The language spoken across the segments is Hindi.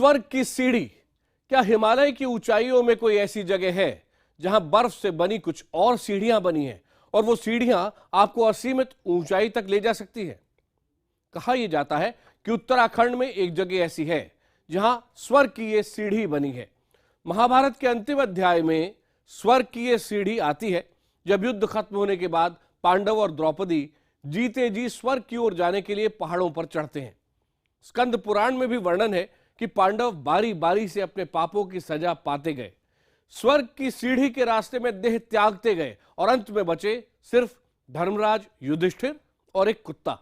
स्वर्ग की सीढ़ी। क्या हिमालय की ऊंचाइयों में कोई ऐसी जगह है जहां बर्फ से बनी कुछ और सीढ़ियां बनी हैं और वो सीढ़ियां आपको असीमित ऊंचाई तक ले जा सकती है? कहा यह जाता है कि उत्तराखंड में एक जगह ऐसी है जहां स्वर्ग की ये सीढ़ी बनी है। महाभारत के अंतिम अध्याय में स्वर्ग की ये सीढ़ी आती है जब युद्ध खत्म होने के बाद पांडव और द्रौपदी जीते जी स्वर्ग की ओर जाने के लिए पहाड़ों पर चढ़ते हैं। स्कंद पुराण में भी वर्णन है कि पांडव बारी बारी से अपने पापों की सजा पाते गए, स्वर्ग की सीढ़ी के रास्ते में देह त्यागते गए और अंत में बचे सिर्फ धर्मराज युधिष्ठिर और एक कुत्ता।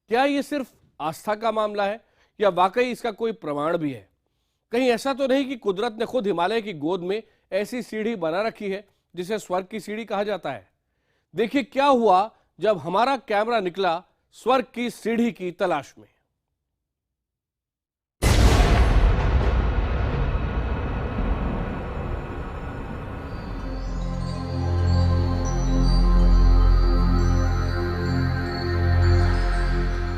क्या यह सिर्फ आस्था का मामला है या वाकई इसका कोई प्रमाण भी है? कहीं ऐसा तो नहीं कि कुदरत ने खुद हिमालय की गोद में ऐसी सीढ़ी बना रखी है जिसे स्वर्ग की सीढ़ी कहा जाता है? देखिए क्या हुआ जब हमारा कैमरा निकला स्वर्ग की सीढ़ी की तलाश में।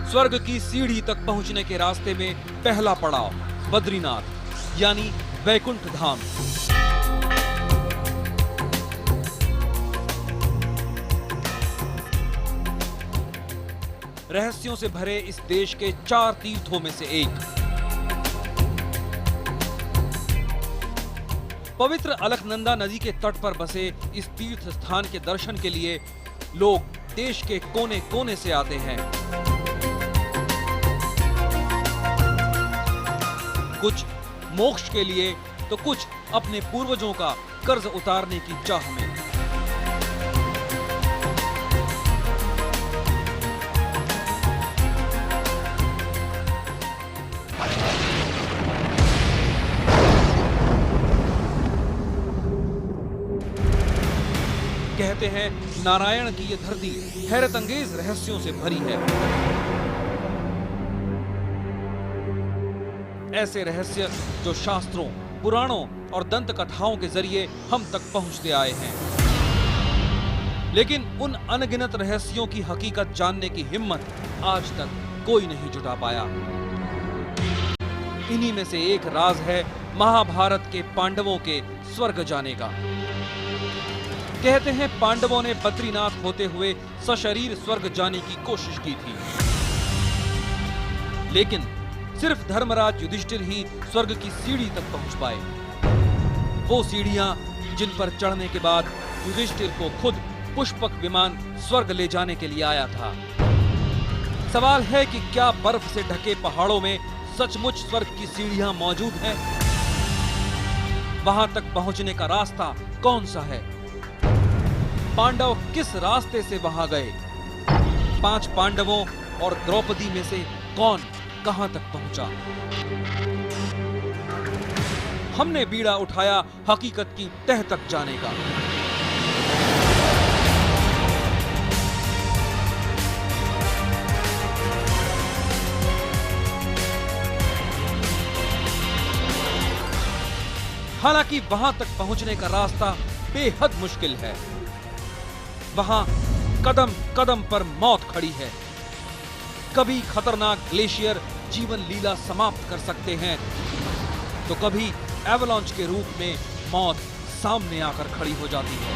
स्वर्ग की सीढ़ी तक पहुंचने के रास्ते में पहला पड़ाव बद्रीनाथ यानी वैकुंठ धाम। रहस्यों से भरे इस देश के 4 तीर्थों में से एक। पवित्र अलकनंदा नदी के तट पर बसे इस तीर्थ स्थान के दर्शन के लिए लोग देश के कोने कोने से आते हैं। कुछ मोक्ष के लिए तो कुछ अपने पूर्वजों का कर्ज उतारने की चाह में। कहते हैं नारायण की ये धरती हैरतअंगेज रहस्यों से भरी है। ऐसे रहस्य जो शास्त्रों, पुराणों और दंत कथाओं के जरिए हम तक पहुंचते आए हैं, लेकिन उन अनगिनत रहस्यों की हकीकत जानने की हिम्मत आज तक कोई नहीं जुटा पाया। इन्हीं में से एक राज है महाभारत के पांडवों के स्वर्ग जाने का। कहते हैं पांडवों ने बद्रीनाथ होते हुए सशरीर स्वर्ग जाने की कोशिश की थी, लेकिन सिर्फ धर्मराज युधिष्ठिर ही स्वर्ग की सीढ़ी तक पहुंच पाए। वो सीढ़ियां जिन पर चढ़ने के बाद युधिष्ठिर को खुद पुष्पक विमान स्वर्ग ले जाने के लिए आया था। सवाल है कि क्या बर्फ से ढके पहाड़ों में सचमुच स्वर्ग की सीढ़ियां मौजूद हैं? वहां तक पहुंचने का रास्ता कौन सा है? पांडव किस रास्ते से वहां गए? 5 पांडवों और द्रौपदी में से कौन कहां तक पहुंचा? हमने बीड़ा उठाया हकीकत की तह तक जाने का। हालांकि वहां तक पहुंचने का रास्ता बेहद मुश्किल है। वहां कदम कदम पर मौत खड़ी है। कभी खतरनाक ग्लेशियर जीवन लीला समाप्त कर सकते हैं, तो कभी एवलांच के रूप में मौत सामने आकर खड़ी हो जाती है।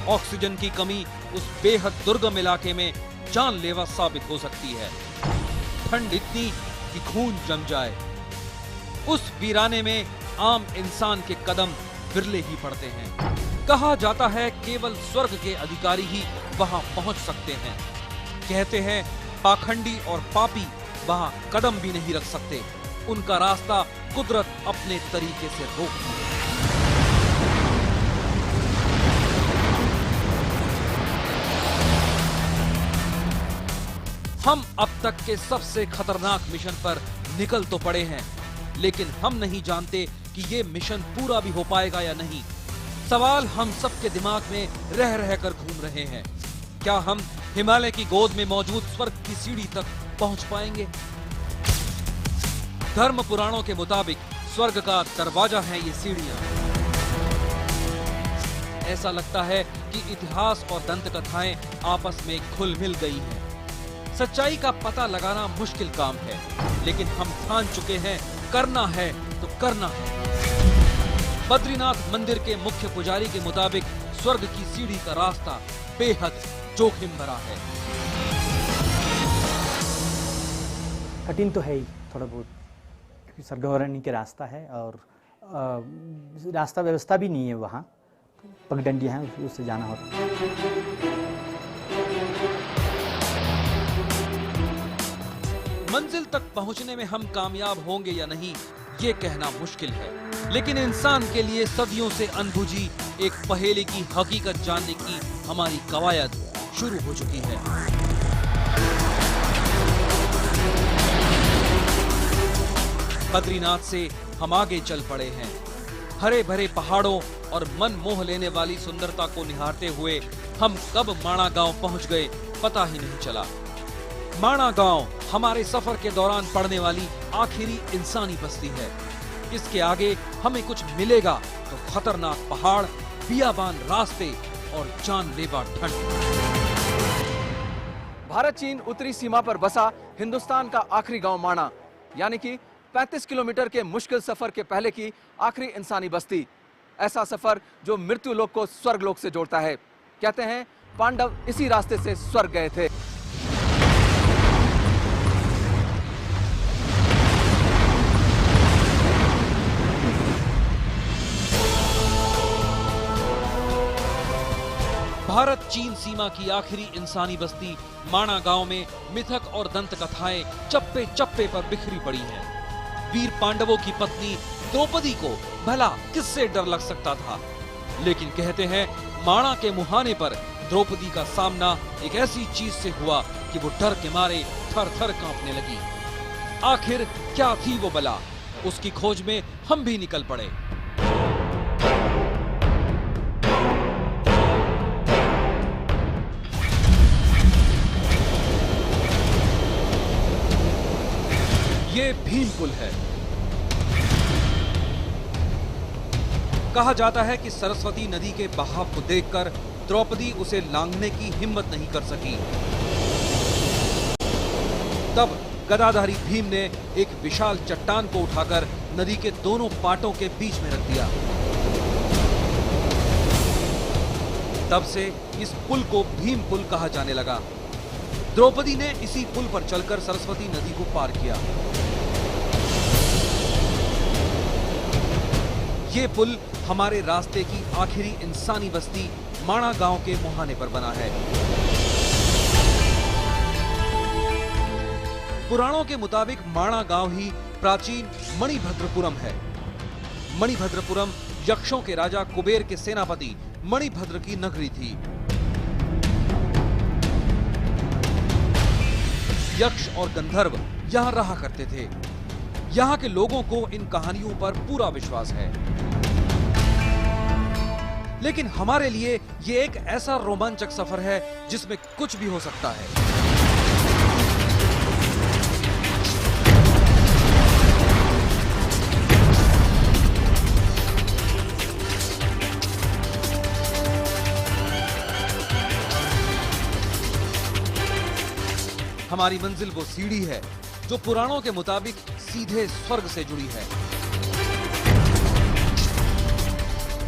ऑक्सीजन की कमी उस बेहद दुर्गम इलाके में जानलेवा साबित हो सकती है। ठंड इतनी कि खून जम जाए। उस वीराने में आम इंसान के कदम विरले ही पड़ते हैं। कहा जाता है केवल स्वर्ग के अधिकारी ही वहां पहुंच सकते हैं। कहते हैं पाखंडी और पापी वहां कदम भी नहीं रख सकते। उनका रास्ता कुदरत अपने तरीके से रोकती है। हम अब तक के सबसे खतरनाक मिशन पर निकल तो पड़े हैं, लेकिन हम नहीं जानते कि ये मिशन पूरा भी हो पाएगा या नहीं। सवाल हम सबके दिमाग में रह रह कर घूम रहे हैं। क्या हम हिमालय की गोद में मौजूद स्वर्ग की सीढ़ी तक पहुंच पाएंगे? धर्म पुराणों के मुताबिक स्वर्ग का दरवाजा है ये सीढ़ियां। ऐसा लगता है कि इतिहास और दंत कथाएं आपस में घुल मिल गई हैं। सच्चाई का पता लगाना मुश्किल काम है, लेकिन हम ठान चुके हैं, करना है तो करना है। बद्रीनाथ मंदिर के मुख्य पुजारी के मुताबिक स्वर्ग की सीढ़ी का रास्ता बेहद जोखिम भरा है। कठिन तो है ही थोड़ा बहुत, क्योंकि स्वर्गारोहण के रास्ता है और रास्ता व्यवस्था भी नहीं है वहाँ, पगडंडियाँ हैं, उससे जाना होता है। मंजिल तक पहुंचने में हम कामयाब होंगे या नहीं, ये कहना मुश्किल है, लेकिन इंसान के लिए सदियों से अनबुझी एक पहेली की हकीकत जानने की हमारी कवायद शुरू हो चुकी है। बद्रीनाथ से हम आगे चल पड़े हैं। हरे भरे पहाड़ों और मन मोह लेने वाली सुंदरता को निहारते हुए हम कब माणा गांव पहुंच गए पता ही नहीं चला। माणा गांव हमारे सफर के दौरान पड़ने वाली आखिरी इंसानी बस्ती है। इसके आगे हमें कुछ मिलेगा तो खतरनाक पहाड़, बियाबान रास्ते और जानलेवा ठंड। भारत चीन उत्तरी सीमा पर बसा हिंदुस्तान का आखिरी गांव माणा, यानी कि 35 किलोमीटर के मुश्किल सफर के पहले की आखिरी इंसानी बस्ती। ऐसा सफर जो मृत्यु लोक को स्वर्ग लोक से जोड़ता है। कहते हैं पांडव इसी रास्ते से स्वर्ग गए थे। भारत चीन सीमा की आखिरी इंसानी बस्ती माणा गांव में मिथक और दंत कथाएं चप्पे चप्पे पर बिखरी पड़ी हैं। वीर पांडवों की पत्नी द्रौपदी को भला किससे डर लग सकता था, लेकिन कहते हैं माणा के मुहाने पर द्रौपदी का सामना एक ऐसी चीज से हुआ कि वो डर के मारे थर थर कांपने लगी। आखिर क्या थी वो बला, उसकी खोज में हम भी निकल पड़े। ये भीम पुल है। कहा जाता है कि सरस्वती नदी के बहाव को देखकर द्रौपदी उसे लांघने की हिम्मत नहीं कर सकी। तब गदाधारी भीम ने एक विशाल चट्टान को उठाकर नदी के दोनों पाटों के बीच में रख दिया। तब से इस पुल को भीम पुल कहा जाने लगा। द्रौपदी ने इसी पुल पर चलकर सरस्वती नदी को पार किया। ये पुल हमारे रास्ते की आखिरी इंसानी बस्ती माणा गांव के मुहाने पर बना है। पुराणों के मुताबिक माणा गांव ही प्राचीन मणिभद्रपुरम है। मणिभद्रपुरम यक्षों के राजा कुबेर के सेनापति मणिभद्र की नगरी थी। यक्ष और गंधर्व यहाँ रहा करते थे। यहाँ के लोगों को इन कहानियों पर पूरा विश्वास है, लेकिन हमारे लिए ये एक ऐसा रोमांचक सफर है जिसमें कुछ भी हो सकता है। हमारी मंजिल वो सीढ़ी है जो पुराणों के मुताबिक सीधे स्वर्ग से जुड़ी है।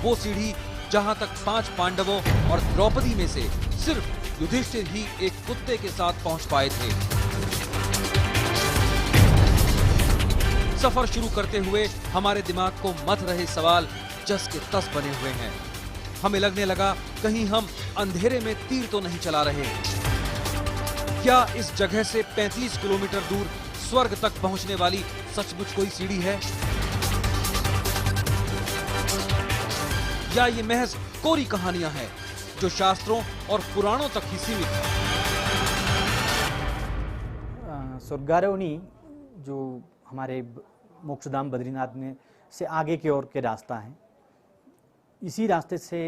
वो सीढ़ी जहां तक 5 पांडवों और द्रौपदी में से सिर्फ युधिष्ठिर ही एक कुत्ते के साथ पहुंच पाए थे। सफर शुरू करते हुए हमारे दिमाग को मथ रहे सवाल जस के तस बने हुए हैं। हमें लगने लगा कहीं हम अंधेरे में तीर तो नहीं चला रहे। क्या इस जगह से 35 किलोमीटर दूर स्वर्ग तक पहुंचने वाली सचमुच कोई सीढ़ी है, या ये महज कोरी कहानियां हैं जो शास्त्रों और पुराणों तक ही सीमित है। स्वर्गारोहणी जो हमारे मोक्षधाम बद्रीनाथ में से आगे की ओर के रास्ता है, इसी रास्ते से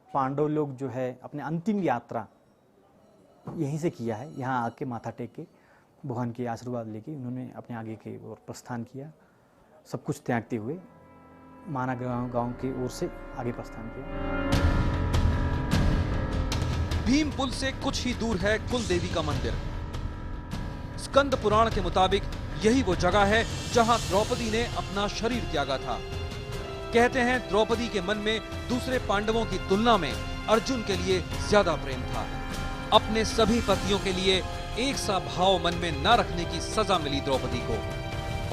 पांडव लोग जो है अपने अंतिम यात्रा यहीं से किया है। यहाँ आके माथा टेक के भगवान के आशीर्वाद लेके उन्होंने अपने आगे की ओर प्रस्थान किया। सब कुछ त्यागते हुए माना गांव की ओर से आगे प्रस्थान किया। भीम पुल से कुछ ही दूर है कुल देवी का मंदिर। स्कंद पुराण के मुताबिक यही वो जगह है जहां द्रौपदी ने अपना शरीर त्यागा था। कहते हैं द्रौपदी के मन में दूसरे पांडवों की तुलना में अर्जुन के लिए ज्यादा प्रेम था। अपने सभी पतियों के लिए एक सा भाव मन में न रखने की सजा मिली द्रौपदी को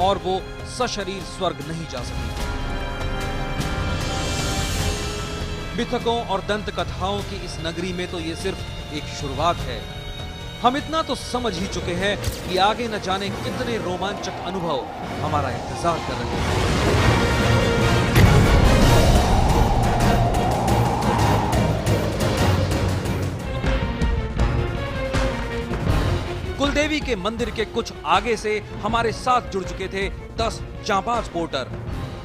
और वो सशरीर स्वर्ग नहीं जा सकी। मिथकों और दंत कथाओं की इस नगरी में तो ये सिर्फ एक शुरुआत है। हम इतना तो समझ ही चुके हैं कि आगे न जाने कितने रोमांचक अनुभव हमारा इंतजार कर रहे हैं। कुलदेवी के मंदिर के कुछ आगे से हमारे साथ जुड़ चुके थे 10 जांबाज पोर्टर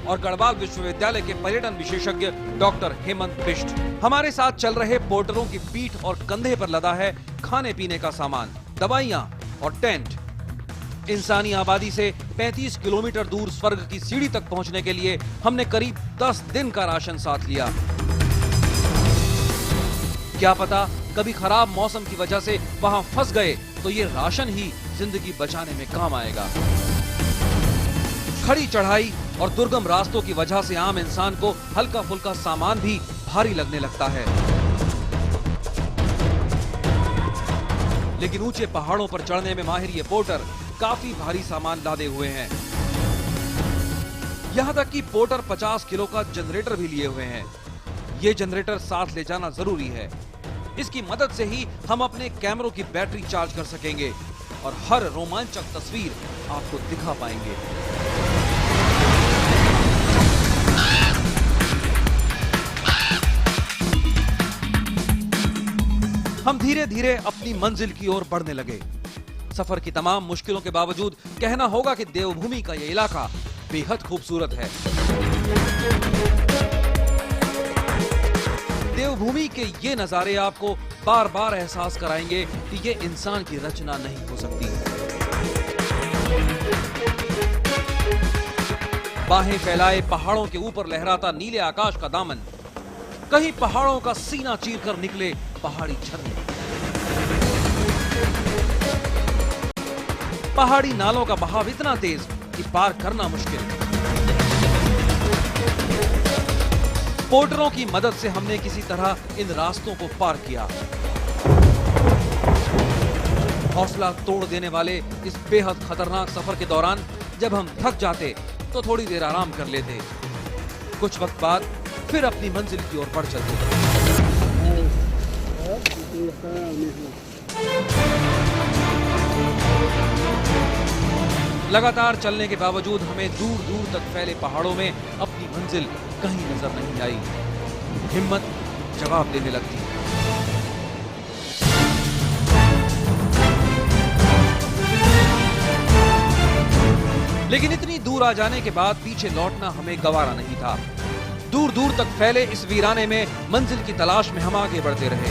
और गढ़वाल विश्वविद्यालय के पर्यटन विशेषज्ञ डॉक्टर हेमंत बिष्ट। हमारे साथ चल रहे पोर्टरों की पीठ और कंधे पर लदा है खाने पीने का सामान, दवाइयां और टेंट। इंसानी आबादी से 35 किलोमीटर दूर स्वर्ग की सीढ़ी तक पहुंचने के लिए हमने करीब 10 दिन का राशन साथ लिया। क्या पता कभी खराब मौसम की वजह से वहां फंस गए तो ये राशन ही जिंदगी बचाने में काम आएगा। खड़ी चढ़ाई और दुर्गम रास्तों की वजह से आम इंसान को हल्का फुल्का सामान भी भारी लगने लगता है, लेकिन ऊंचे पहाड़ों पर चढ़ने में माहिर ये पोर्टर काफी भारी सामान लादे हुए हैं। यहां तक कि पोर्टर 50 किलो का जनरेटर भी लिए हुए हैं। ये जनरेटर साथ ले जाना जरूरी है। इसकी मदद से ही हम अपने कैमरों की बैटरी चार्ज कर सकेंगे और हर रोमांचक तस्वीर आपको दिखा पाएंगे। हम धीरे धीरे अपनी मंजिल की ओर बढ़ने लगे। सफर की तमाम मुश्किलों के बावजूद कहना होगा कि देवभूमि का यह इलाका बेहद खूबसूरत है। देवभूमि के ये नजारे आपको बार बार एहसास कराएंगे कि ये इंसान की रचना नहीं हो सकती। बाहें फैलाए पहाड़ों के ऊपर लहराता नीले आकाश का दामन, कहीं पहाड़ों का सीना चीरकर निकले पहाड़ी झरने, पहाड़ी नालों का बहाव इतना तेज कि पार करना मुश्किल। पोर्टरों की मदद से हमने किसी तरह इन रास्तों को पार किया। हौसला तोड़ देने वाले इस बेहद खतरनाक सफर के दौरान जब हम थक जाते तो थोड़ी देर आराम कर लेते। कुछ वक्त बाद फिर अपनी मंजिल की ओर बढ़ चलते। लगातार चलने के बावजूद हमें दूर दूर तक फैले पहाड़ों में अपनी मंजिल कहीं नजर नहीं आई। हिम्मत जवाब देने लगती। लेकिन इतनी दूर आ जाने के बाद पीछे लौटना हमें गवारा नहीं था। दूर दूर तक फैले इस वीराने में मंजिल की तलाश में हम आगे बढ़ते रहे।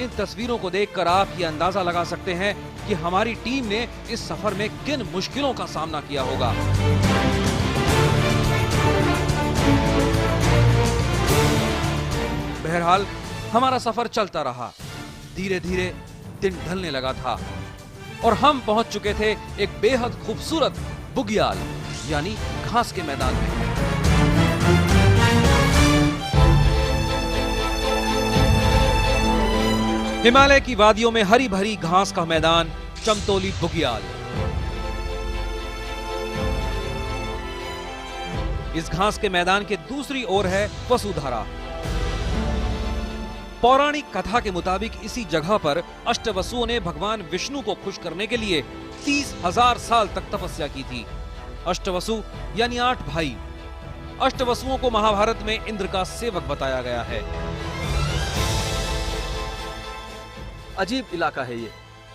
इन तस्वीरों को देखकर आप ये अंदाजा लगा सकते हैं कि हमारी टीम ने इस सफर में किन मुश्किलों का सामना किया होगा। बहरहाल हमारा सफर चलता रहा। धीरे धीरे दिन ढलने लगा था और हम पहुंच चुके थे एक बेहद खूबसूरत बुग्याल यानी घास के मैदान में। हिमालय की वादियों में हरी भरी घास का मैदान चमतौली बुग्याल। इस घास के मैदान के दूसरी ओर है वसुधारा। पौराणिक कथा के मुताबिक इसी जगह पर अष्टवसुओं ने भगवान विष्णु को खुश करने के लिए 30,000 साल तक तपस्या की थी। अष्टवसु यानी 8 भाई। अष्टवसुओं को महाभारत में इंद्र का सेवक बताया गया है। अजीब इलाका है ये।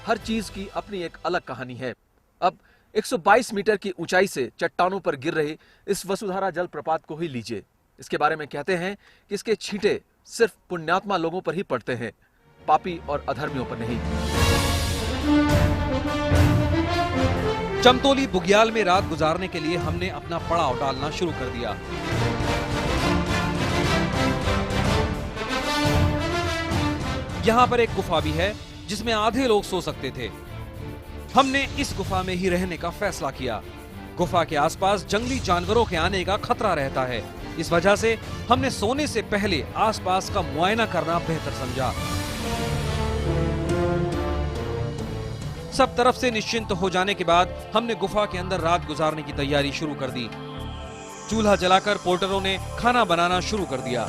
हर चीज की अपनी एक अलग कहानी है। अब 122 मीटर की ऊंचाई से चट्टानों पर गिर रहे इस वसुधारा जलप्रपात को ही लीजिए। इसके बारे में कहते हैं कि इसके छींटे सिर्फ पुण्यात्मा लोगों पर ही पड़ते हैं, पापी और अधर्मियों पर नहीं। चमतौली बुग्याल में रात गुजारने के लिए हमने अपना पड़ाव डालना शुरू कर दिया। यहाँ पर एक गुफा भी है जिसमें आधे लोग सो सकते थे। हमने इस गुफा में ही रहने का फैसला किया। गुफा के आसपास जंगली जानवरों के आने का खतरा रहता है। इस वजह से हमने सोने से पहले आसपास का मुआयना करना बेहतर समझा। सब तरफ से निश्चिंत हो जाने के बाद हमने गुफा के अंदर रात गुजारने की तैयारी शुरू कर दी। चूल्हा जलाकर पोर्टरों ने खाना बनाना शुरू कर दिया।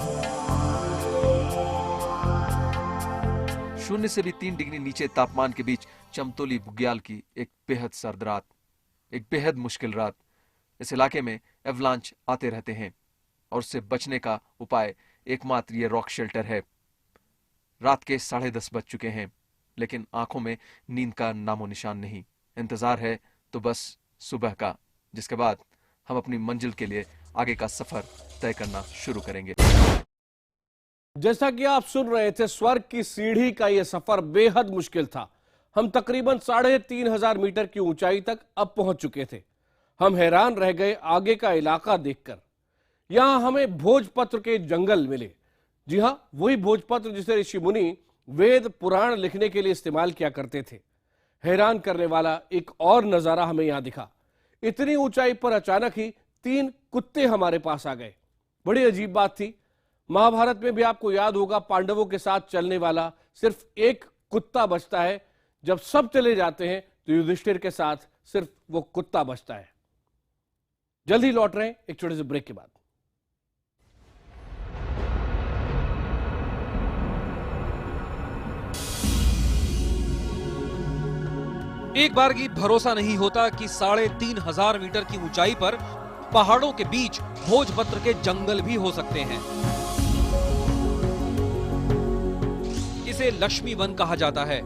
0 से भी 3 डिग्री नीचे तापमान के बीच चमतौली बुग्याल की एक बेहद सर्द रात, एक बेहद मुश्किल रात। इस इलाके में एवलांच आते रहते हैं और उससे बचने का उपाय एकमात्र ये रॉक शेल्टर है। रात के 10:30 बज चुके हैं, लेकिन आंखों में नींद का नामो निशान नहीं। इंतजार है तो बस सुबह का, जिसके बाद हम अपनी मंजिल के लिए आगे का सफर तय करना शुरू करेंगे। जैसा कि आप सुन रहे थे, स्वर्ग की सीढ़ी का यह सफर बेहद मुश्किल था। हम तकरीबन 3500 मीटर की ऊंचाई तक अब पहुंच चुके थे। हम हैरान रह गए आगे का इलाका देखकर। यहां हमें भोजपत्र के जंगल मिले। जी हां, वही भोजपत्र जिसे ऋषि मुनि वेद पुराण लिखने के लिए इस्तेमाल किया करते थे। हैरान करने वाला एक और नजारा हमें यहां दिखा। इतनी ऊंचाई पर अचानक ही 3 कुत्ते हमारे पास आ गए। बड़ी अजीब बात थी। महाभारत में भी आपको याद होगा, पांडवों के साथ चलने वाला सिर्फ एक कुत्ता बचता है। जब सब चले जाते हैं तो युधिष्ठिर के साथ सिर्फ वो कुत्ता बचता है। जल्द ही लौट रहे हैं एक छोटे से ब्रेक के बाद। एक बार की भरोसा नहीं होता कि 3500 मीटर की ऊंचाई पर पहाड़ों के बीच भोजपत्र के जंगल भी हो सकते हैं। इसे लक्ष्मी वन कहा जाता है।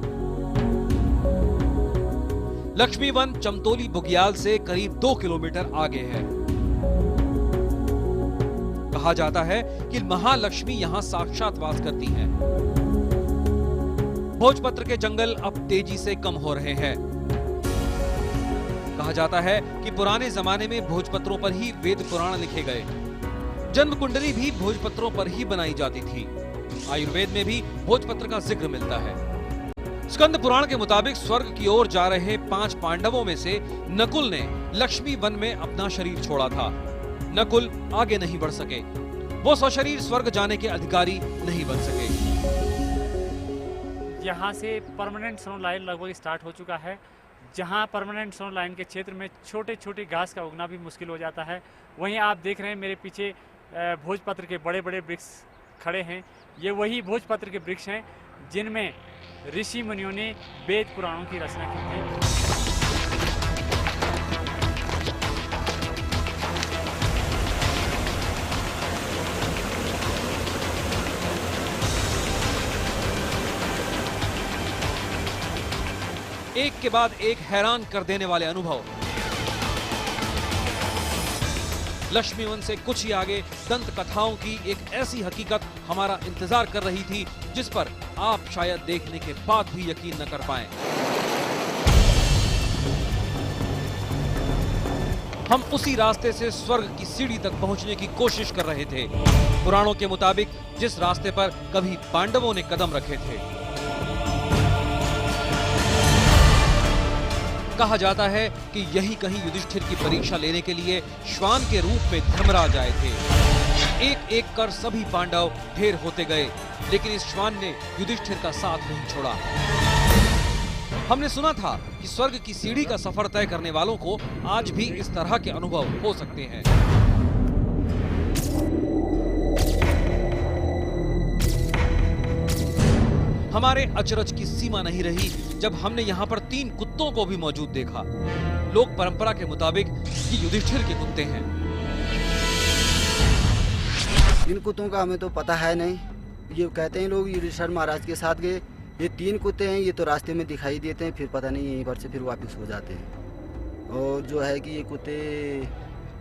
लक्ष्मी वन चमतौली बुग्याल से करीब 2 किलोमीटर आगे है। कहा जाता है कि महालक्ष्मी यहां साक्षात वास करती हैं। भोजपत्र के जंगल अब तेजी से कम हो रहे हैं। कहा जाता है कि पुराने जमाने में भोजपत्रों पर ही वेद पुराण लिखे गए। जन्म कुंडली भी भोजपत्रों पर ही बनाई जाती थी। आयुर्वेद में भी भोजपत्र का जिक्र मिलता है। स्कंद पुराण के मुताबिक स्वर्ग की ओर जा रहे 5 पांडवों में से नकुल ने लक्ष्मी वन में अपना शरीर छोड़ा था। नकुल आगे नहीं बढ़ सके। वो सशरीर स्वर्ग जाने के अधिकारी नहीं बन सके। यहाँ से परमानेंट स्नो लाइन लगभग स्टार्ट हो चुका है। जहाँ परमानेंट स्नो लाइन के क्षेत्र में छोटे छोटे घास का उगना भी मुश्किल हो जाता है। वहीं आप देख रहे हैं मेरे पीछे भोजपत्र के बड़े बड़े वृक्ष खड़े हैं। ये वही भोजपत्र के वृक्ष हैं जिनमें ऋषि मुनियों ने वेद पुराणों की रचना की थी। एक के बाद एक हैरान कर देने वाले अनुभव। लक्ष्मी वन से कुछ ही आगे दंत कथाओं की एक ऐसी हकीकत हमारा इंतजार कर रही थी जिस पर आप शायद देखने के बाद भी यकीन न कर पाएं। हम उसी रास्ते से स्वर्ग की सीढ़ी तक पहुंचने की कोशिश कर रहे थे, पुराणों के मुताबिक जिस रास्ते पर कभी पांडवों ने कदम रखे थे। कहा जाता है कि यही कहीं युधिष्ठिर की परीक्षा लेने के लिए श्वान के रूप में धर्मराज आए थे। एक एक कर सभी पांडव ढेर होते गए, लेकिन इस श्वान ने युधिष्ठिर का साथ नहीं छोड़ा। हमने सुना था कि स्वर्ग की सीढ़ी का सफर तय करने वालों को आज भी इस तरह के अनुभव हो सकते हैं। हमारे अचरज की सीमा नहीं रही जब हमने यहाँ पर 3 कुत्तों को भी मौजूद देखा। लोक परंपरा के मुताबिक ये युधिष्ठिर के कुत्ते हैं। इन कुत्तों का हमें तो पता है नहीं। ये कहते हैं लोग युधिष्ठिर महाराज के साथ गए। ये 3 कुत्ते हैं, ये तो रास्ते में दिखाई देते हैं, फिर पता नहीं यहीं पर से फिर वापस हो जाते हैं। और जो है कि ये कुत्ते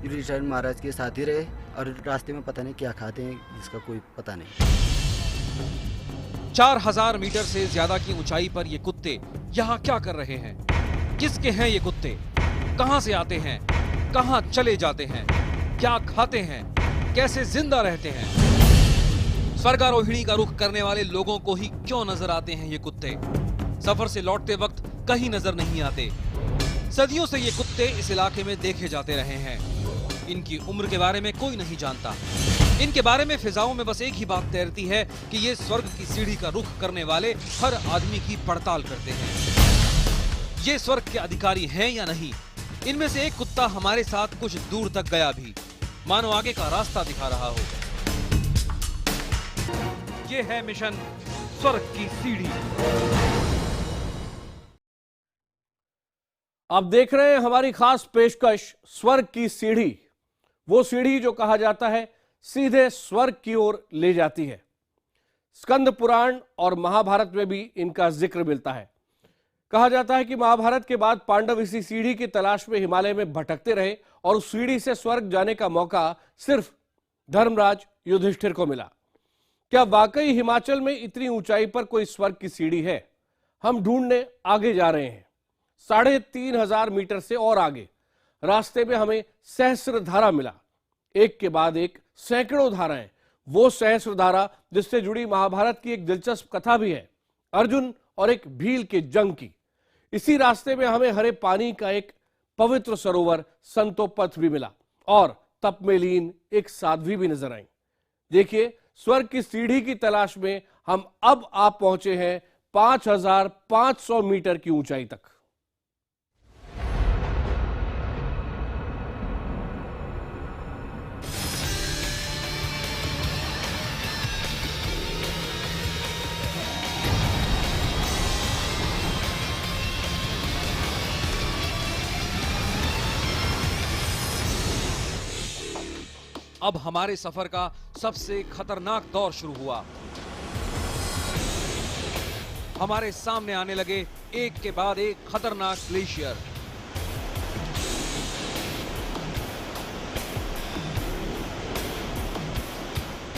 युधिष्ठिर महाराज के साथ ही रहे और रास्ते में पता नहीं क्या खाते हैं, जिसका कोई पता नहीं। 4000 मीटर से ज्यादा की ऊंचाई पर ये कुत्ते यहाँ क्या कर रहे हैं? किसके हैं ये कुत्ते? कहां से आते हैं? कहां चले जाते हैं? क्या खाते हैं? कैसे जिंदा रहते हैं? स्वर्गारोहिणी का रुख करने वाले लोगों को ही क्यों नजर आते हैं ये कुत्ते? सफर से लौटते वक्त कहीं नजर नहीं आते। सदियों से ये कुत्ते इस इलाके में देखे जाते रहे हैं। इनकी उम्र के बारे में कोई नहीं जानता। इनके बारे में फिजाओं में बस एक ही बात तैरती है कि ये स्वर्ग की सीढ़ी का रुख करने वाले हर आदमी की पड़ताल करते हैं। ये स्वर्ग के अधिकारी हैं या नहीं? इनमें से एक कुत्ता हमारे साथ कुछ दूर तक गया भी, मानो आगे का रास्ता दिखा रहा हो। ये है मिशन स्वर्ग की सीढ़ी। आप देख रहे हैं हमारी खास पेशकश स्वर्ग की सीढ़ी। वो सीढ़ी जो कहा जाता है सीधे स्वर्ग की ओर ले जाती है। स्कंद पुराण और महाभारत में भी इनका जिक्र मिलता है। कहा जाता है कि महाभारत के बाद पांडव इसी सीढ़ी की तलाश में हिमालय में भटकते रहे और उस सीढ़ी से स्वर्ग जाने का मौका सिर्फ धर्मराज युधिष्ठिर को मिला। क्या वाकई हिमाचल में इतनी ऊंचाई पर कोई स्वर्ग की सीढ़ी है? हम ढूंढने आगे जा रहे हैं। 3500 मीटर से और आगे रास्ते में हमें सहस्त्रधारा मिला। एक के बाद एक सैकड़ों धाराएं। वो सहस्त्रधारा जिससे जुड़ी महाभारत की एक दिलचस्प कथा भी है, अर्जुन और एक भील के जंग की। इसी रास्ते में हमें हरे पानी का एक पवित्र सरोवर संतोपथ भी मिला और तप में लीन एक साध्वी भी नजर आई। देखिए, स्वर्ग की सीढ़ी की तलाश में हम अब आप पहुंचे हैं 5500 मीटर की ऊंचाई तक। अब हमारे सफर का सबसे खतरनाक दौर शुरू हुआ। हमारे सामने आने लगे एक के बाद एक खतरनाक ग्लेशियर।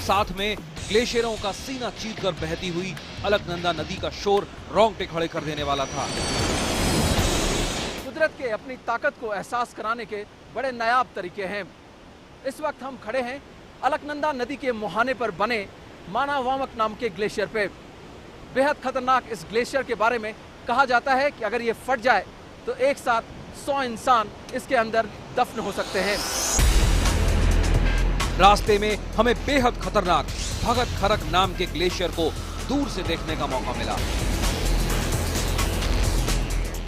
साथ में ग्लेशियरों का सीना चीरकर बहती हुई अलकनंदा नदी का शोर रोंगटे खड़े कर देने वाला था। कुदरत के अपनी ताकत को एहसास कराने के बड़े नायाब तरीके हैं। इस वक्त हम खड़े हैं अलकनंदा नदी के मुहाने पर बने मानावामक नाम के ग्लेशियर पे। बेहद खतरनाक इस ग्लेशियर के बारे में कहा जाता है कि अगर ये फट जाए तो एक साथ 100 इंसान इसके अंदर दफन हो सकते हैं। रास्ते में हमें बेहद खतरनाक भगत खरक नाम के ग्लेशियर को दूर से देखने का मौका मिला।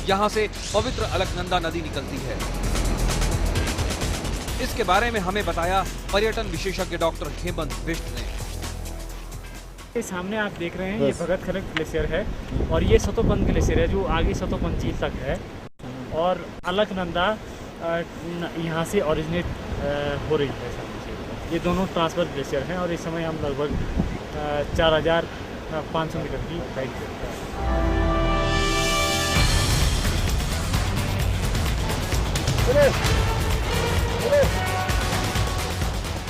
यहां से पवित्र अलकनंदा नदी निकलती है। इसके बारे में हमें बताया पर्यटन विशेषज्ञ डॉक्टर हेमंत बिष्ट ने। ये सामने आप देख रहे हैं, ये भगत खरक ग्लेशियर है और ये सतोपंथ ग्लेशियर है जो आगे सतोपंथ झील तक है। और अलकनंदा यहाँ से ओरिजिनेट हो रही है सामने से। ये दोनों ट्रांसफर ग्लेशियर हैं और इस समय हम लगभग 4500 मीटर की हाइट पे हैं।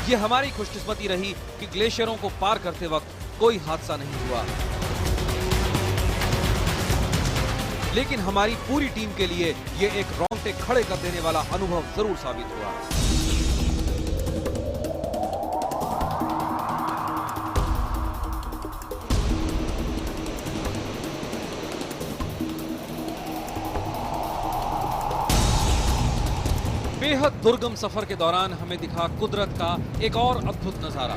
ये हमारी खुशकिस्मती रही कि ग्लेशियरों को पार करते वक्त कोई हादसा नहीं हुआ, लेकिन हमारी पूरी टीम के लिए ये एक रोंगटे खड़े कर देने वाला अनुभव जरूर साबित हुआ। बेहद दुर्गम सफर के दौरान हमें दिखा कुदरत का एक और अद्भुत नजारा।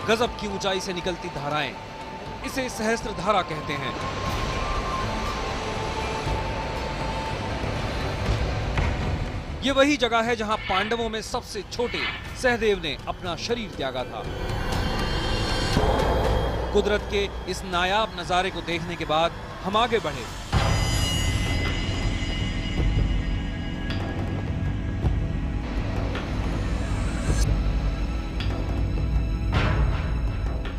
गजब की ऊंचाई से निकलती धाराएं, इसे सहस्त्रधारा कहते हैं। ये वही जगह है जहां पांडवों में सबसे छोटे सहदेव ने अपना शरीर त्यागा था। कुदरत के इस नायाब नजारे को देखने के बाद हम आगे बढ़े।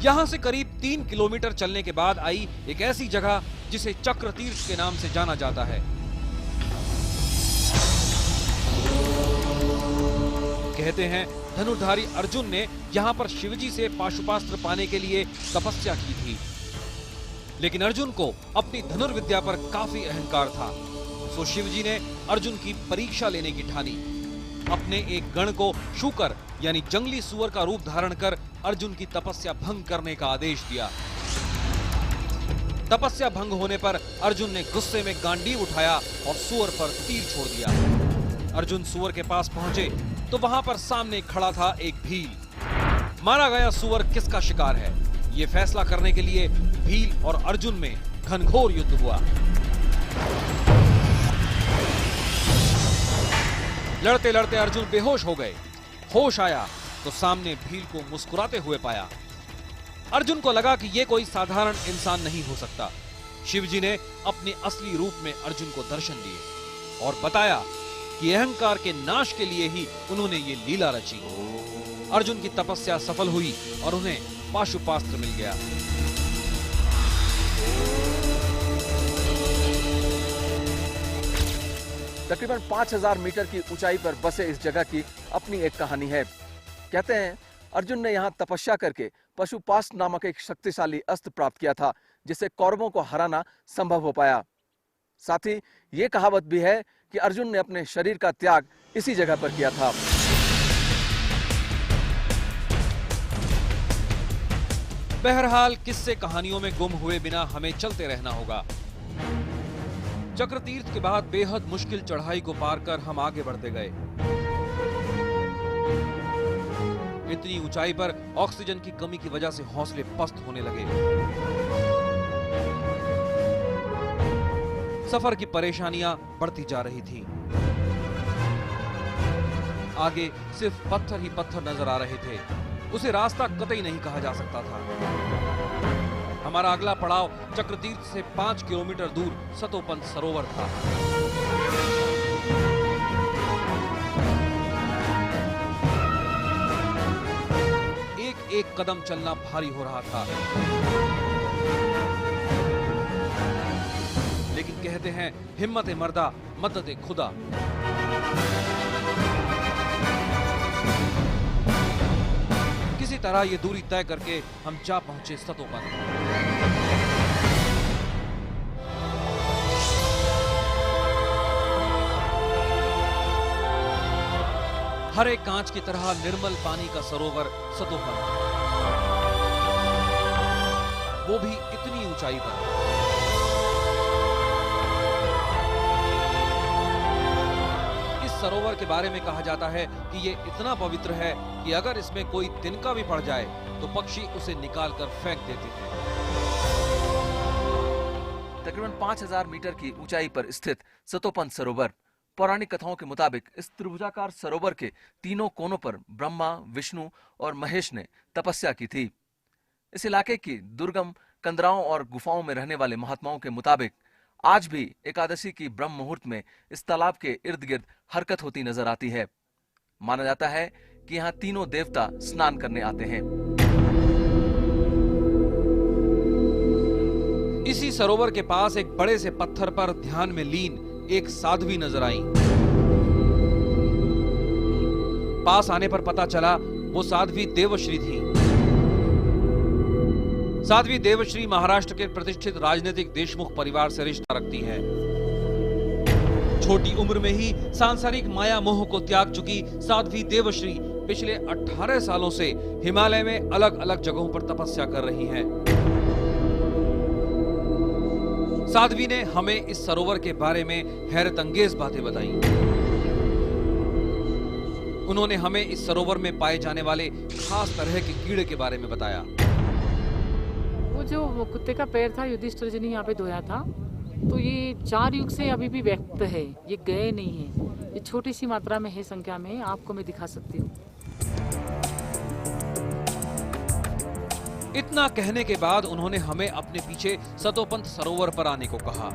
यहां से करीब 3 किलोमीटर चलने के बाद आई एक ऐसी जगह जिसे चक्र तीर्थ के नाम से जाना जाता है। कहते हैं धनुर्धारी अर्जुन ने यहां पर शिवजी से पाशुपास्त्र पाने के लिए तपस्या की थी, लेकिन अर्जुन को अपनी धनुर्विद्या पर काफी अहंकार था। सो शिवजी ने अर्जुन की परीक्षा लेने की ठानी। अपने एक गण को शूकर यानी जंगली सुअर का रूप धारण कर अर्जुन की तपस्या भंग करने का आदेश दिया। तपस्या भंग होने पर अर्जुन ने गुस्से में गांडीव उठाया और सुअर पर तीर छोड़ दिया। अर्जुन सुअर के पास पहुंचे तो वहां पर सामने खड़ा था एक भील। मारा गया सुअर किसका शिकार है, ये फैसला करने के लिए भील और अर्जुन में घनघोर युद्ध हुआ। लड़ते लड़ते अर्जुन बेहोश हो गए। होश आया तो सामने भील को मुस्कुराते हुए पाया। अर्जुन को लगा कि यह कोई साधारण इंसान नहीं हो सकता। शिवजी ने अपने असली रूप में अर्जुन को दर्शन दिए और बताया कि अहंकार के नाश के लिए ही उन्होंने ये लीला रची। अर्जुन की तपस्या सफल हुई और उन्हें पाशुपास्त्र मिल गया। तकरीबन 5000 मीटर की ऊंचाई पर बसे इस जगह की अपनी एक कहानी है। कहते हैं अर्जुन ने यहाँ तपस्या करके पशुपास्त्र नामक एक शक्तिशाली अस्त्र प्राप्त किया था, जिससे कौरवों को हराना संभव हो पाया। साथ ही ये कहावत भी है कि अर्जुन ने अपने शरीर का त्याग इसी जगह पर किया था। बहरहाल किस्से कहानियों में गुम हुए बिना हमें चलते रहना होगा। चक्रतीर्थ के बाद बेहद मुश्किल चढ़ाई को पार कर हम आगे बढ़ते गए। इतनी ऊंचाई पर ऑक्सीजन की कमी की वजह से हौसले पस्त होने लगे। सफर की परेशानियां बढ़ती जा रही थीं। आगे सिर्फ पत्थर ही पत्थर नजर आ रहे थे। उसे रास्ता कतई नहीं कहा जा सकता था। हमारा अगला पड़ाव चक्रतीर्थ से 5 किलोमीटर दूर सतोपंत सरोवर था। एक एक कदम चलना भारी हो रहा था, लेकिन कहते हैं हिम्मत मर्दा मदद खुदा। किसी तरह ये दूरी तय करके हम जा पहुंचे सतोपंत। हरे कांच की तरह निर्मल पानी का सरोवर सतोपंत, वो भी इतनी ऊंचाई पर। इस सरोवर के बारे में कहा जाता है कि ये इतना पवित्र है कि अगर इसमें कोई तिनका भी पड़ जाए तो पक्षी उसे निकालकर फेंक देते थे। तकरीबन 5000 मीटर की ऊंचाई पर स्थित सतोपंत सरोवर, पौराणिक कथाओं के मुताबिक इस त्रिभुजाकार सरोवर के तीनों कोनों पर ब्रह्मा, विष्णु और महेश ने तपस्या की थी। इस इलाके की दुर्गम कंदराओं और गुफाओं में रहने वाले महात्माओं के मुताबिक आज भी एकादशी की ब्रह्म मुहूर्त में इस तालाब के इर्द गिर्द हरकत होती नजर आती है। माना जाता है कि यहाँ तीनों देवता स्नान करने आते हैं। इसी सरोवर के पास एक बड़े से पत्थर पर ध्यान में लीन एक साध्वी नजर आई। पास आने पर पता चला वो साध्वी देवश्री थी। साध्वी देवश्री महाराष्ट्र के प्रतिष्ठित राजनीतिक देशमुख परिवार से रिश्ता रखती है। छोटी उम्र में ही सांसारिक माया मोह को त्याग चुकी साध्वी देवश्री पिछले 18 सालों से हिमालय में अलग अलग जगहों पर तपस्या कर रही हैं। साध्वी ने हमें इस सरोवर के बारे में हैरत अंगेज बातें बताई। उन्होंने हमें इस सरोवर में पाए जाने वाले खास तरह के कीड़े के बारे में बताया। वो जो कुत्ते का पैर था युधिष्ठिर जी ने यहाँ पे धोया था, तो ये 4 युग से अभी भी व्यक्त है, ये गए नहीं है। ये छोटी सी मात्रा में है, संख्या में, आपको मैं दिखा सकती हूँ। इतना कहने के बाद उन्होंने हमें अपने पीछे सतोपंत सरोवर पर आने को कहा।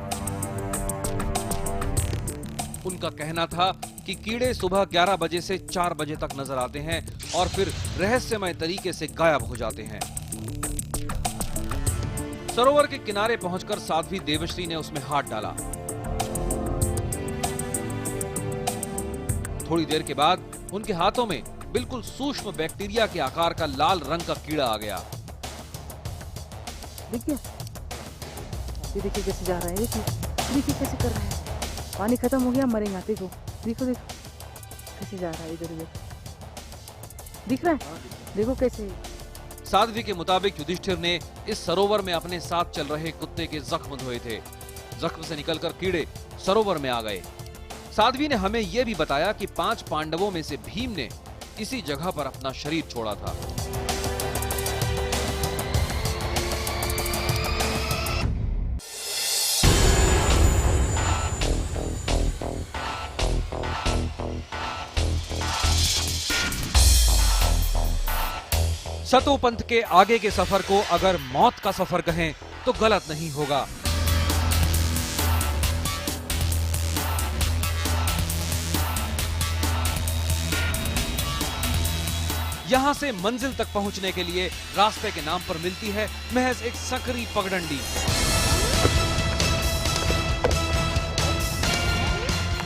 उनका कहना था कि कीड़े सुबह 11 बजे से 4 बजे तक नजर आते हैं और फिर रहस्यमय तरीके से गायब हो जाते हैं। सरोवर के किनारे पहुंचकर साध्वी देवश्री ने उसमें हाथ डाला। थोड़ी देर के बाद उनके हाथों में बिल्कुल सूक्ष्म बैक्टीरिया के आकार का लाल रंग का कीड़ा आ गया। देखिए, ये देखिए कैसे जा रहा है, देखिए कैसे कर रहा है। पानी खत्म हो गया, मरेगा। देखो देखो देखो कैसे जा रहा है, इधर उधर दिख रहा है, देखो कैसे। साध्वी के मुताबिक युधिष्ठिर ने इस सरोवर में अपने साथ चल रहे कुत्ते के जख्म धोए थे। जख्म से निकलकर कीड़े सरोवर में आ गए। साध्वी ने हमें यह भी बताया कि 5 पांडवों में से भीम ने इसी जगह पर अपना शरीर छोड़ा था। सतोपंथ के आगे के सफर को अगर मौत का सफर कहें तो गलत नहीं होगा। यहां से मंजिल तक पहुंचने के लिए रास्ते के नाम पर मिलती है महज एक सकरी पगडंडी।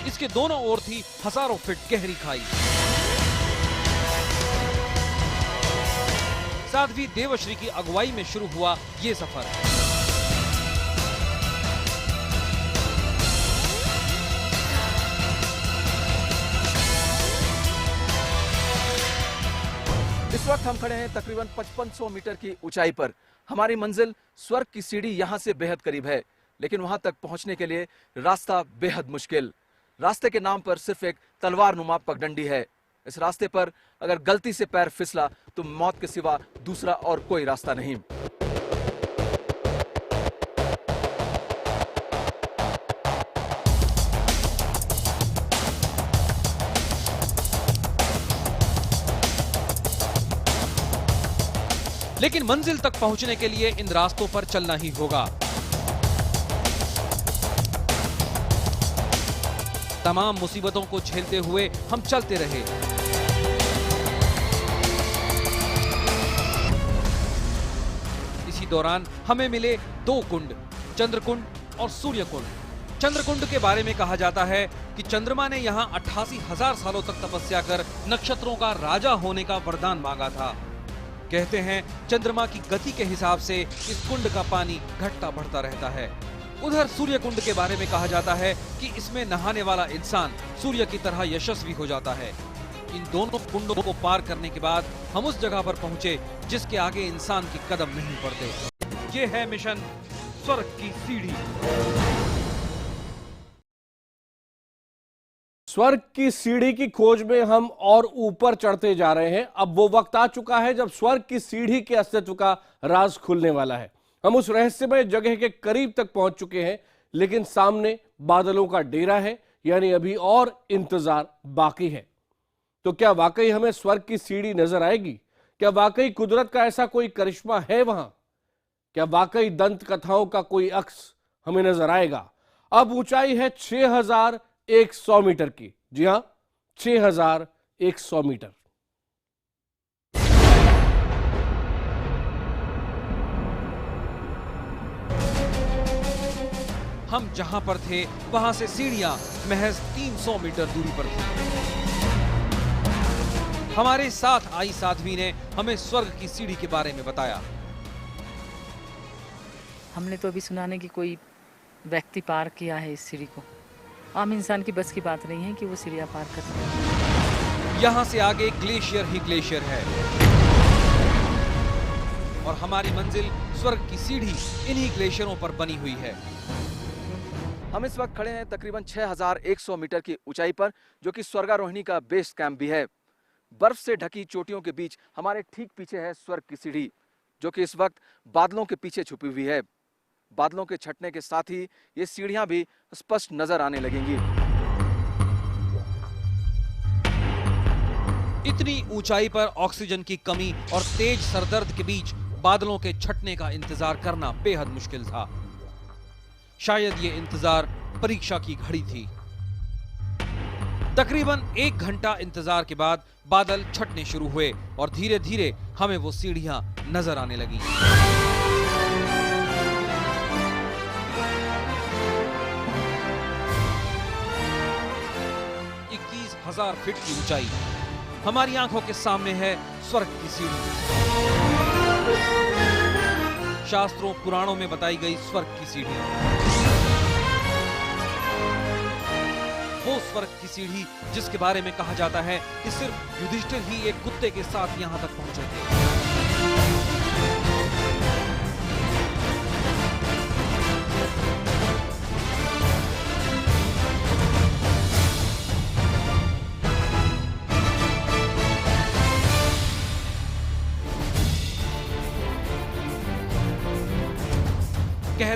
इसके दोनों ओर थी हजारों फीट गहरी खाई। साध्वी देवश्री की अगुवाई में शुरू हुआ ये सफर। इस वक्त हम खड़े हैं तकरीबन 5500 मीटर की ऊंचाई पर। हमारी मंजिल स्वर्ग की सीढ़ी यहां से बेहद करीब है, लेकिन वहां तक पहुंचने के लिए रास्ता बेहद मुश्किल। रास्ते के नाम पर सिर्फ एक तलवार नुमा पगडंडी है। इस रास्ते पर अगर गलती से पैर फिसला तो मौत के सिवा दूसरा और कोई रास्ता नहीं। लेकिन मंजिल तक पहुंचने के लिए इन रास्तों पर चलना ही होगा। तमाम मुसीबतों को झेलते हुए हम चलते रहे। इसी दौरान हमें मिले 2 कुंड, चंद्रकुंड और सूर्यकुंड। चंद्रकुंड के बारे में कहा जाता है कि चंद्रमा ने यहाँ 88,000 सालों तक तपस्या कर नक्षत्रों का राजा होने का वरदान मांगा था। कहते हैं चंद्रमा की गति के हिसाब से इस कुंड का पानी घटता बढ़ता रहता है। उधर सूर्य कुंड के बारे में कहा जाता है कि इसमें नहाने वाला इंसान सूर्य की तरह यशस्वी हो जाता है। इन दोनों कुंडों को पार करने के बाद हम उस जगह पर पहुंचे जिसके आगे इंसान की कदम नहीं पड़ते। ये है मिशन स्वर्ग की सीढ़ी। स्वर्ग की सीढ़ी की खोज में हम और ऊपर चढ़ते जा रहे हैं। अब वो वक्त आ चुका है जब स्वर्ग की सीढ़ी के अस्तित्व का राज खुलने वाला है। हम उस रहस्यमय जगह के करीब तक पहुंच चुके हैं, लेकिन सामने बादलों का डेरा है, यानी अभी और इंतजार बाकी है। तो क्या वाकई हमें स्वर्ग की सीढ़ी नजर आएगी? क्या वाकई कुदरत का ऐसा कोई करिश्मा है वहां? क्या वाकई दंत कथाओं का कोई अक्स हमें नजर आएगा? अब ऊंचाई है 6100 मीटर की। जी हां, 6100 मीटर। हम जहां पर थे वहां से सीढ़ियां महज 300 मीटर दूरी पर थी। हमारे साथ आई साध्वी ने हमें स्वर्ग की सीढ़ी के बारे में बताया। हमने तो अभी सुना नहीं कि कोई व्यक्ति पार किया है इस सीढ़ी को। आम इंसान की बस की बात नहीं है कि वो सीढ़ियां पार कर सके। यहाँ से आगे ग्लेशियर ही ग्लेशियर है और हमारी मंजिल स्वर्ग की सीढ़ी इन्हीं ग्लेशियरों पर बनी हुई है। हम इस वक्त खड़े हैं तकरीबन 6100 मीटर की ऊंचाई पर, जो कि स्वर्गारोहिणी का बेस कैंप भी है। बर्फ से ढकी चोटियों के बीच हमारे ठीक पीछे है स्वर्ग की सीढ़ी, जो कि इस वक्त बादलों के पीछे छुपी हुई है। बादलों के छटने के साथ ही ये सीढ़ियां भी स्पष्ट नजर आने लगेंगी। इतनी ऊंचाई पर ऑक्सीजन की कमी और तेज सरदर्द के बीच बादलों के छटने का इंतजार करना बेहद मुश्किल था। शायद ये इंतजार परीक्षा की घड़ी थी। तकरीबन 1 घंटा इंतजार के बाद बादल छटने शुरू हुए और धीरे धीरे हमें वो सीढ़ियां नजर आने लगी। 21,000 फीट की ऊंचाई हमारी आंखों के सामने है स्वर्ग की सीढ़ी। शास्त्रों पुराणों में बताई गई स्वर्ग की सीढ़ी, वो स्वर्ग की सीढ़ी जिसके बारे में कहा जाता है कि सिर्फ युधिष्ठिर ही एक कुत्ते के साथ यहां तक पहुंचे थे।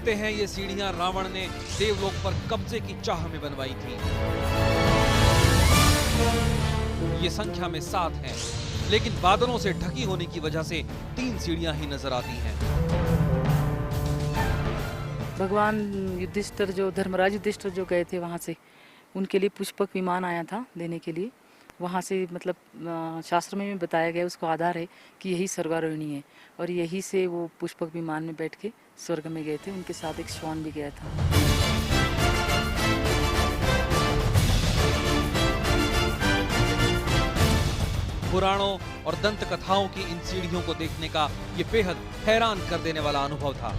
कहते हैं ये सीढ़ियां रावण ने देवलोक पर कब्जे की चाह में बनवाई थी। ये संख्या में 7 हैं, लेकिन बादलों से ढकी होने की वजह से 3 सीढ़ियां ही नजर आती हैं। भगवान युधिष्ठिर जो धर्मराज युधिष्ठिर जो गए थे वहाँ से, उनके लिए पुष्पक विमान आया था देने के लिए। वहाँ से मतलब शास्त्र में बताया गया, उसको आधार है कि यही स्वर्गारोहिणी है और यही से वो पुष्पक विमान में बैठ के स्वर्ग में गए थे। उनके साथ एक श्वान भी गया था। पुराणों और दंत कथाओं की इन सीढ़ियों को देखने का ये बेहद हैरान कर देने वाला अनुभव था।